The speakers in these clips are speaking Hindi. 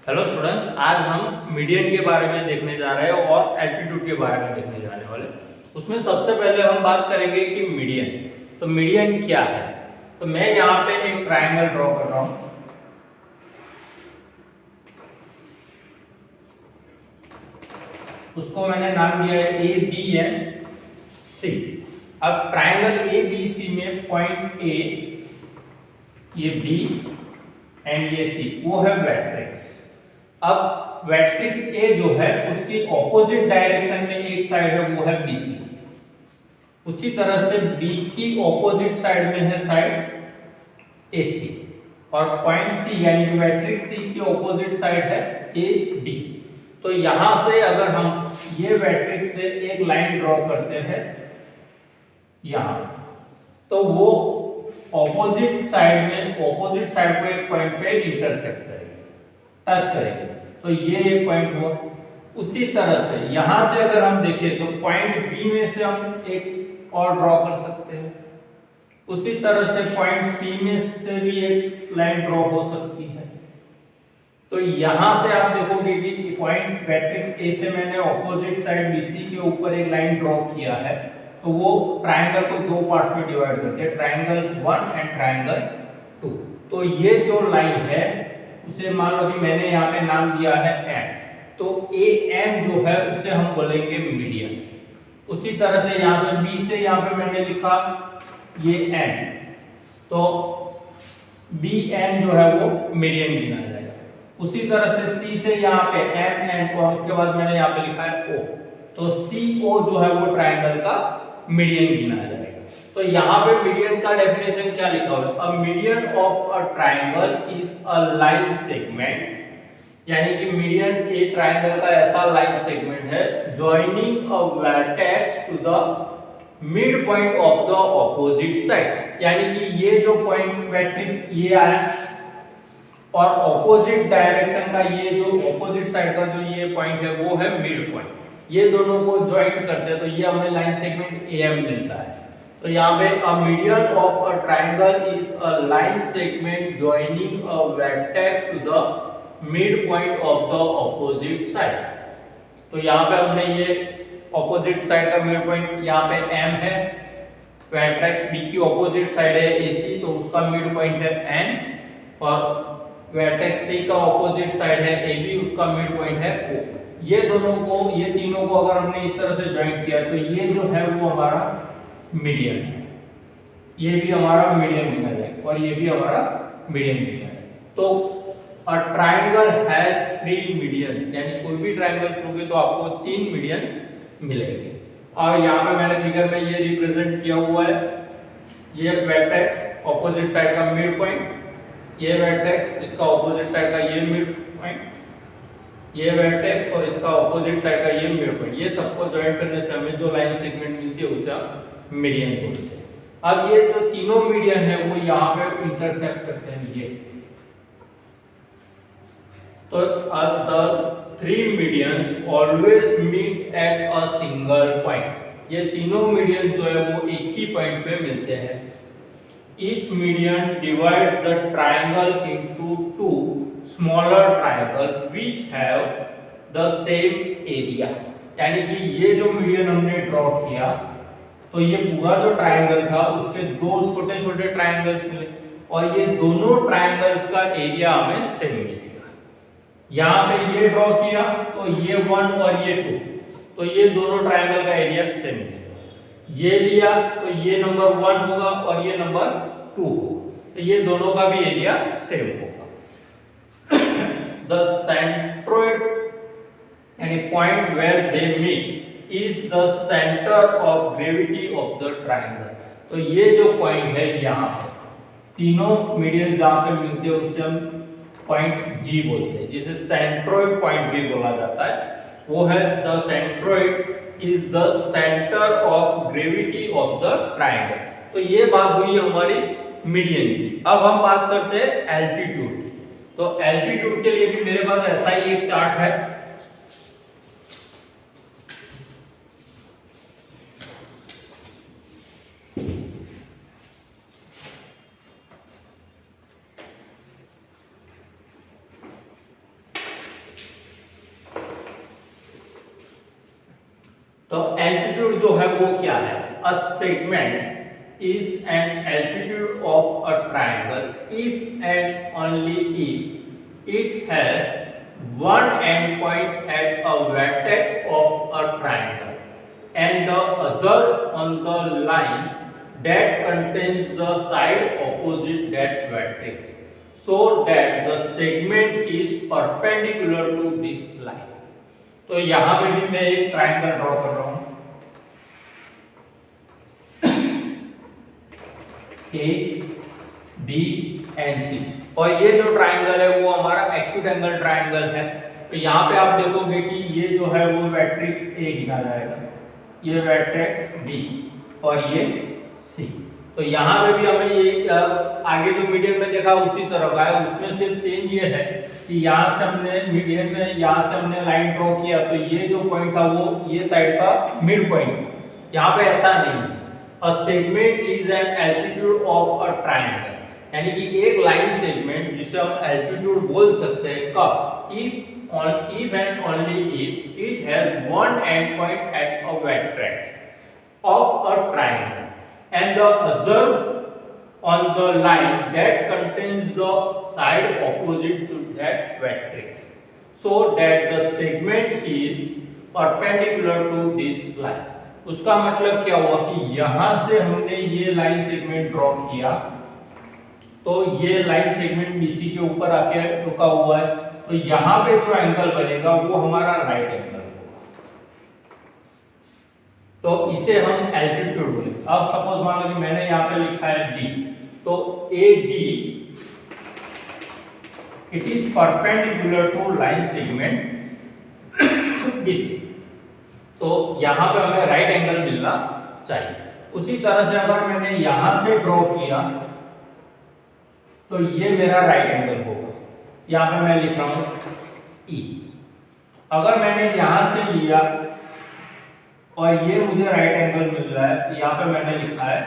हेलो स्टूडेंट्स, आज हम मीडियन के बारे में देखने जा रहे हैं और एल्टीट्यूड के बारे में देखने जाने वाले। उसमें सबसे पहले हम बात करेंगे कि मीडियन। तो मीडियन क्या है? तो मैं यहाँ पे एक ट्रायंगल ड्रॉ कर रहा हूँ। उसको मैंने नाम दिया है ए बी एंड सी। अब ट्रायंगल ए बी सी में पॉइंट ए, ये बी एंड ये सी, वो है वेट्रिक्स। अब वेट्रिक्स ए जो है उसकी ऑपोजिट डायरेक्शन में एक साइड है, वो है BC। उसी तरह से B की ऑपोजिट साइड में है साइड AC, और पॉइंट C यानी कि वेट्रिक्स C की ऑपोजिट साइड है AD। तो यहां से अगर हम ये वेट्रिक्स से एक लाइन ड्रॉ करते हैं यहां, तो वो ऑपोजिट साइड को एक पॉइंट पे इंटरसेक्ट करेगी, टच करेगी। तो ये एक पॉइंट हुआ। उसी तरह से यहां से अगर हम देखें तो पॉइंट बी में से हम एक और ड्रॉ कर सकते हैं। उसी तरह से पॉइंट सी में से भी एक लाइन ड्रॉ हो सकती है। तो यहां से आप देखोगे कि पॉइंट वेट्रिक्स ए से मैंने ऑपोजिट साइड BC के ऊपर एक लाइन ड्रॉ किया है। तो वो ट्रायंगल को दो पार्ट्स में डिवाइड करते हैं, ट्रायंगल 1 एंड ट्रायंगल 2। तो ये जो लाइन है उसे मान लो कि मैंने यहाँ पे नाम दिया है M। तो AM जो है उसे हम बोलेंगे मीडियन। उसी तरह से यहाँ से B से यहाँ पे मैंने लिखा ये N, तो BN जो है वो मीडियन गिना जाएगा। उसी तरह से C से यहाँ पे MN, और उसके बाद मैंने यहाँ पे लिखा है O, तो CO जो है वो ट्रायंगल का मीडियन गिना जाएगा। तो यहाँ पे मीडियन का डेफिनेशन क्या लिखा हुआ है? A median of a triangle is a line segment, यानी कि मीडियन एक ट्रायंगल का ऐसा लाइन सेगमेंट है joining a vertex to the mid point of the opposite side. यानी कि ये जो पॉइंट वेट्रिक्स ये आया और ऑपोजिट डायरेक्शन का ये जो ऑपोजिट साइड का जो ये पॉइंट है वो है मिड पॉइंट, ये दोनों को ज्वाइंट करते हैं तो ये हमें लाइन सेगमेंट AM मिलता है। तो यहाँ पे a median of a triangle is a line segment joining a vertex to the mid point of the opposite side. तो यहाँ पे हमने ये ऑपोजिट साइड का मिड पॉइंट यहाँ पे M है, वर्टेक्स B की ऑपोजिट साइड है AC, तो उसका मिड पॉइंट है N, और वर्टेक्स C का ऑपोजिट साइड है AB, उसका मिड पॉइंट है O। ये दोनों को, ये तीनों को अगर हमने इस तरह से ज्वाइंट किया तो ये जो है वो हमारा मीडियन है, ये भी हमारा मीडियन गिना जाएगा और ये भी हमारा मीडियन गिना जाएगा। तो अ ट्रायंगल हैज 3 मीडियंस, यानी कोई भी ट्रायंगल्स लोगे तो आपको 3 मीडियंस मिलेंगे। और यहाँ पे मैंने फिगर में ये रिप्रेजेंट किया हुआ है, ये वर्टेक्स ऑपोजिट साइड का मिड पॉइंट, ये वर्टेक्स इसका ऑपोजिट साइड का ये मिड पॉइंट, ये वर्टेक्स और इसका ऑपोजिट साइड का ये मिड पॉइंट। ये सबको ज्वाइंट करने से हमें जो लाइन सेगमेंट मिलती है उसे हम मीडियन बोलते हैं। अब ये जो तीनों मीडियन है वो यहाँ पे इंटरसेक्ट करते हैं ये। तो the 3 medians always meet at a single point. ये तीनों मीडियन जो है वो एक ही पॉइंट पे मिलते हैं। Each median divides the triangle into 2 smaller triangles which have the same area। यानी कि ये जो मीडियन हमने ड्रॉ किया तो ये पूरा जो ट्रायंगल था उसके दो छोटे छोटे ट्रायंगल्स मिले, और ये दोनों ट्रायंगल्स का एरिया हमें सेम मिलेगा। यहाँ पे ये ड्रॉ किया तो ये 1 और ये 2, तो ये दोनों ट्रायंगल का एरिया सेम मिलेगा। ये लिया तो ये नंबर 1 होगा और ये नंबर 2 होगा, तो ये दोनों का भी एरिया सेम होगा। द सेंट्रोइड यानी point where they meet is the centre of gravity of the triangle. तो ये जो पॉइंट है यहाँ पे तीनों मीडियन जहाँ पे मिलते हैं उसे हम पॉइंट G बोलते हैं, जिसे सेंट्रोइड पॉइंट भी बोला जाता है। वो है the centroid is the centre of gravity of the triangle. तो ये बात हुई हमारी मीडियन की। अब हम बात करते हैं एल्टीट्यूड की। तो एल्टीट्यूड के लिए भी मेरे पास ऐसा ही एक चार्ट है। तो एल्टीट्यूड जो है वो क्या है? A segment is an altitude of a triangle if and only if it has one endpoint at a vertex of a triangle and the other on the line that contains the side opposite that vertex so that the segment is perpendicular to this line. तो यहां पे भी मैं एक ट्राइंगल ड्रॉ कर रहा हूं ए बी एंड सी, और ये जो ट्राइंगल है वो हमारा एक्यूट एंगल ट्राइंगल है। तो यहाँ पे आप देखोगे कि ये जो है वो मैट्रिक्स ए गिना जाएगा, ये मैट्रिक्स बी और ये सी। तो यहाँ पे भी हमें ये आगे जो मीडियन में देखा उसी तरह का है, उसमें सिर्फ चेंज ये है कि यहाँ से हमने मीडियन में यहाँ से हमने लाइन ड्रॉ किया तो ये जो पॉइंट था वो ये साइड का मिड पॉइंट। यहाँ पे ऐसा नहीं है। A segment is an altitude of a triangle, यानी कि एक लाइन सेगमेंट जिसे हम एल्टीट्यूड बोल सकते हैं कब? if and only if it has one endpoint at a vertex of a triangle and the other on the line that contains the side opposite to that vertex so that the segment is perpendicular to this line. उसका मतलब क्या हुआ कि यहां से हमने ये लाइन सेगमेंट ड्रॉ किया तो ये लाइन सेगमेंट BC के ऊपर आके रुका हुआ है, तो यहाँ पे जो एंगल बनेगा वो हमारा राइट एंगल होगा। तो इसे हम एल्टीट्यूड बोले। अब सपोज मान लो कि मैंने यहाँ पे लिखा है D, तो AD it is perpendicular to line segment BC। तो यहाँ पे हमें राइट एंगल मिलना चाहिए। उसी तरह से अगर मैंने यहाँ से ड्रॉ किया तो ये मेरा राइट एंगल होगा, यहाँ पे मैं लिख रहा हूं E। अगर मैंने यहां से लिया और ये मुझे राइट एंगल मिल रहा है, यहाँ पे मैंने लिखा है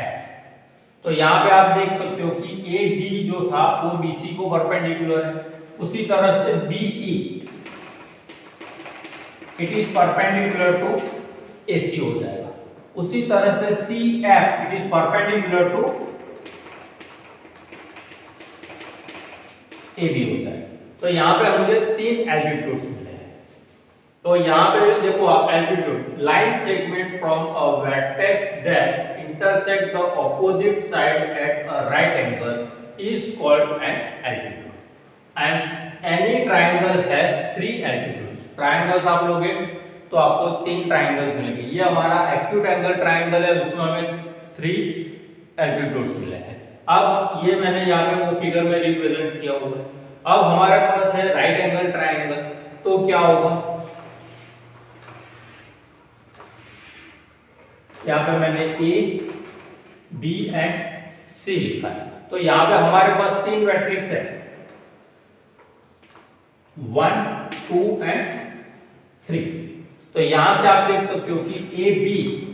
F। तो यहाँ पे आप देख सकते हो कि AD जो था वो BC को परपेंडिकुलर है। उसी तरह से BE it is perpendicular to AC हो जाएगा। उसी तरह से CF it is perpendicular to AB होता है। तो यहाँ पे मुझे 3 एल्टीट्यूड्स मिले हैं। तो यहाँ पे देखो आप altitude line segment from a vertex that intersect the opposite side at a right angle is called an altitude and any triangle has 3 altitudes. Triangles आप लोगे तो आपको 3 ट्राइंगल्स मिलेंगे। ये हमारा एक्यूट एंगल ट्राइंगल है, उसमें हमें 3 एल्टीट्यूड्स मिले हैं। अब ये मैंने यहाँ पे वो फिगर में रिप्रेजेंट किया हुआ है। अब हमारे पास है राइट एंगल ट्राइंगल, तो क्या होगा? यहाँ पे मैंने A, B एंड C लिखा है। तो यहाँ पे हमारे पास 3 मैट्रिक्स है, 1, 2 एंड 3। तो यहाँ से आप देख सकते हो कि A, B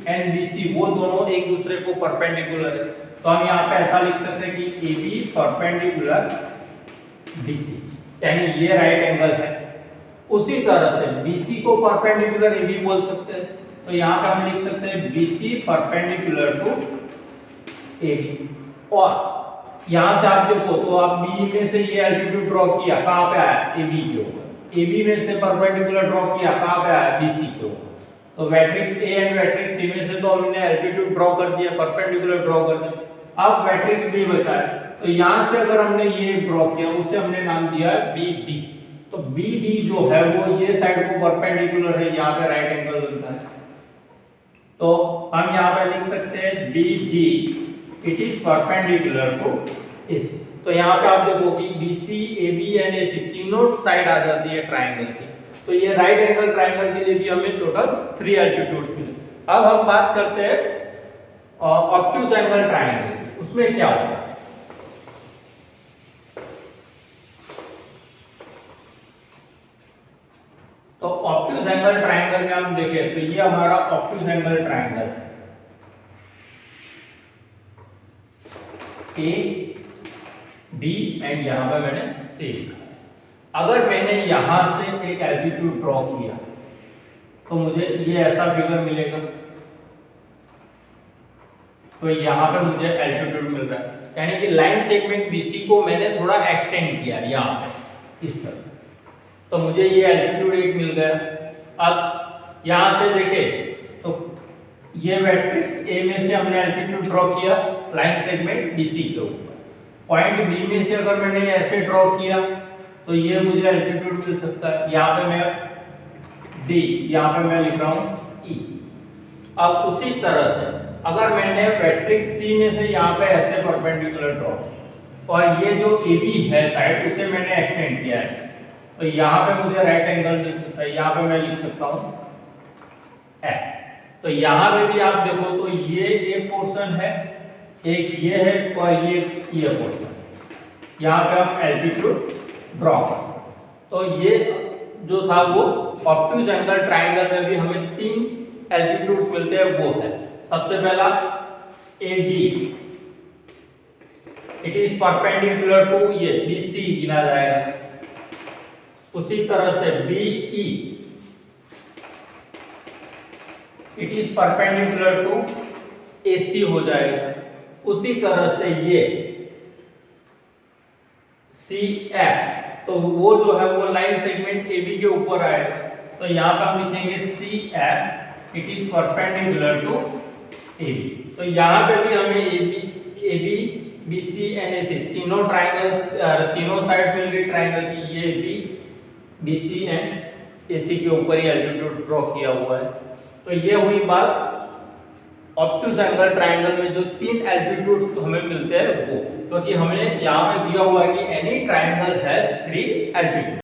एंड BC वो दोनों एक दूसरे को परपेंडिकुलर है। तो हम यहाँ पे ऐसा लिख सकते हैं कि AB परपेंडिकुलर BC, यानी ये राइट एंगल है। उसी तरह से BC को परपेंडिकुलर AB बोल सकते हैं। तो यहाँ पे हम लिख सकते हैं BC परपेंडिकुलर टू AB। और यहाँ से आप देखो तो आप B में से ये एल्टीट्यूड ड्रॉ किया, कहाँ पे आया? AB के ऊपर। AB में से परपेंडिकुलर ड्रॉ किया, कहाँ पे आया? BC के ऊपर। तो matrix A and matrix C में से तो हमने एल्टीट्यूड ड्रॉ कर दिया, परपेंडिकुलर ड्रॉ कर दिया। अब मैट्रिक्स B बचा है, तो यहाँ से अगर हमने ये ड्रॉ किया उसे हमने नाम दिया है BD। तो BD जो है वो ये साइड को परपेंडिकुलर है, यहाँ पे राइट एंगल बनता है। तो हम यहाँ पे लिख सकते हैं BD it is perpendicular to AC। तो यहाँ पे आप देखो कि BC, AB एंड AC तीनों साइड आ जाती है ट्राइंगल की। तो ये राइट एंगल ट्राइंगल के लिए भी हमें टोटल 3 एल्टीट्यूड्स मिले। अब हम बात करते हैं ऑब्ट्यूज एंगल ट्राइंगल, उसमें क्या होता है? तो ऑब्ट्यूज एंगल ट्राइंगल में हम देखें तो ये हमारा ऑब्ट्यूज एंगल ट्राइंगल है, A, B एंड यहाँ पे मैंने C लिखा है। अगर मैंने यहां से एक एल्टीट्यूड ड्रॉ किया तो मुझे ये ऐसा फिगर मिलेगा। तो यहाँ पे मुझे एल्टीट्यूड मिल रहा है, यानी कि लाइन सेगमेंट बीसी को मैंने थोड़ा एक्सटेंड किया यहाँ पे इस तरह, तो मुझे ये एल्टीट्यूड एक मिल गया। अब यहाँ से देखें तो ये मैट्रिक्स ए में से हमने एल्टीट्यूड ड्रॉ किया लाइन सेगमेंट बीसी के ऊपर, पॉइंट बी में से अगर मैंने ऐसे ड्रॉ किया तो ये मुझे एल्टीट्यूड मिल सकता है। यहाँ पे मैं डी, यहाँ पे मैं लिख रहा हूँ ई। अब उसी तरह से अगर मैंने मैट्रिक्स सी में से यहाँ पे ऐसे परपेंडिकुलर ड्रॉ किया और ये जो ए बी है साइड उसे मैंने एक्सटेंड किया है, तो यहाँ पे मुझे राइट एंगल मिल सकता है। यहाँ पे मैं लिख सकता हूँ एफ। तो यहाँ पे भी आप देखो तो ये एक पोर्शन है, एक ये है और ये पोर्शन, यहाँ पे हम एल्टीट्यूड ड्रॉ कर सकते हैं। तो ये जो था वो ऑब्ट्यूज एंगल ट्राइंगल में भी हमें 3 एल्टीट्यूड्स मिलते हैं, वो है सबसे पहला AD, it is perpendicular to ये BC गिना जाएगा। उसी तरह से BE, it is perpendicular to AC हो जाएगा। उसी तरह से ये CF, तो वो जो है वो लाइन सेगमेंट AB के ऊपर आएगा, तो यहाँ पर हम लिखेंगे CF, it is perpendicular to AB। तो यहाँ पे भी हमें AB, BC एंड AC तीनों ट्राइंगल्स, तीनों साइड्स मिल गई ट्राइंगल की, ये AB, BC एंड AC के ऊपर ही एल्टीट्यूड ड्रॉ किया हुआ है। तो ये हुई बात ऑब्ट्यूज एंगल ट्राइंगल में जो 3 एल्टीट्यूड्स हमें मिलते हैं वो, क्योंकि हमने यहाँ पे दिया हुआ है कि एनी ट्राइंगल हैज 3 एल्टीट्यूड।